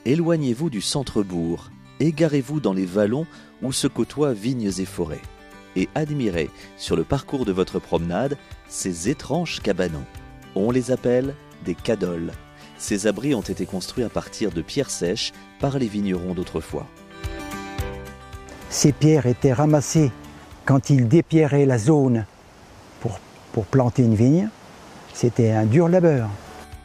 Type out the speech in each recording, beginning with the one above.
Éloignez-vous du centre-bourg, égarez-vous dans les vallons où se côtoient vignes et forêts, et admirez, sur le parcours de votre promenade, ces étranges cabanons. On les appelle des cadoles. Ces abris ont été construits à partir de pierres sèches par les vignerons d'autrefois. Ces pierres étaient ramassées quand ils dépierraient la zone pour planter une vigne. C'était un dur labeur.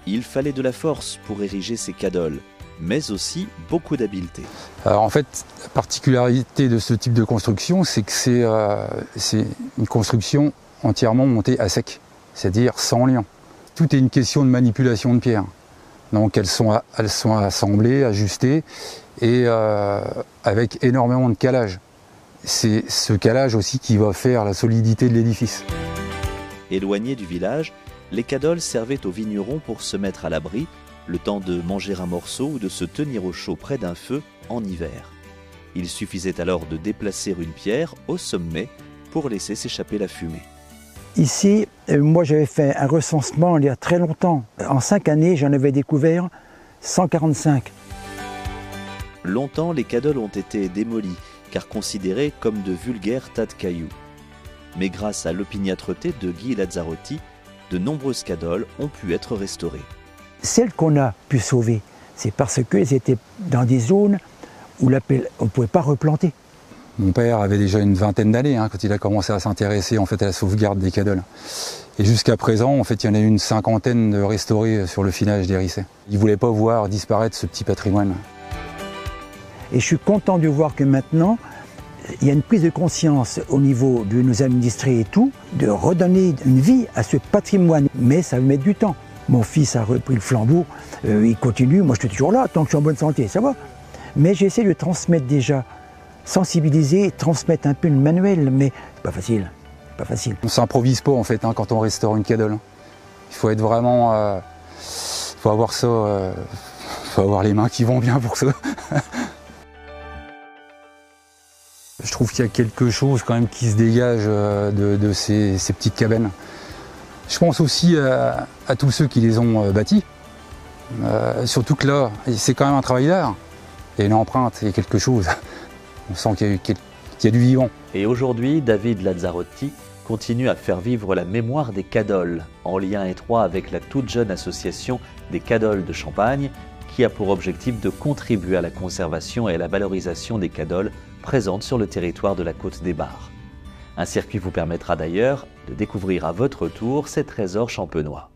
Il fallait de la force pour ériger ces cadoles, mais aussi beaucoup d'habileté. En fait, la particularité de ce type de construction, c'est que c'est une construction entièrement montée à sec, c'est-à-dire sans liant. Tout est une question de manipulation de pierres. Donc elles sont assemblées, ajustées et avec énormément de calage. C'est ce calage aussi qui va faire la solidité de l'édifice. Éloignés du village, les cadoles servaient aux vignerons pour se mettre à l'abri, le temps de manger un morceau ou de se tenir au chaud près d'un feu en hiver. Il suffisait alors de déplacer une pierre au sommet pour laisser s'échapper la fumée. Ici, moi j'avais fait un recensement il y a très longtemps. En 5 années, j'en avais découvert 145. Longtemps, les cadoles ont été démolies, car considérées comme de vulgaires tas de cailloux. Mais grâce à l'opiniâtreté de Guy Lazzarotti, de nombreuses cadoles ont pu être restaurées. Celles qu'on a pu sauver, c'est parce qu'elles étaient dans des zones où on ne pouvait pas replanter. Mon père avait déjà une vingtaine d'années quand il a commencé à s'intéresser à la sauvegarde des cadoles. Et jusqu'à présent, il y en a eu une cinquantaine de restaurés sur le finage d'Hérissé. Il ne voulait pas voir disparaître ce petit patrimoine. Et je suis content de voir que maintenant, il y a une prise de conscience au niveau de nos administrés et tout, de redonner une vie à ce patrimoine. Mais ça va mettre du temps. Mon fils a repris le flambeau, il continue, moi je suis toujours là, tant que je suis en bonne santé, ça va. Mais j'essaie de transmettre déjà, sensibiliser, transmettre un peu le manuel, mais c'est pas facile, pas facile. On ne s'improvise pas quand on restaure une cadole. Il faut être vraiment... faut avoir ça, faut avoir les mains qui vont bien pour ça. Je trouve qu'il y a quelque chose quand même qui se dégage de ces petites cabanes. Je pense aussi à tous ceux qui les ont bâtis. Surtout que là, c'est quand même un travail d'art. Il y a une empreinte, il y a quelque chose. On sent qu'il y a du vivant. Et aujourd'hui, David Lazzarotti continue à faire vivre la mémoire des cadoles, en lien étroit avec la toute jeune association des cadoles de Champagne, qui a pour objectif de contribuer à la conservation et à la valorisation des cadoles présentes sur le territoire de la Côte des Bars. Un circuit vous permettra d'ailleurs de découvrir à votre tour ces trésors champenois.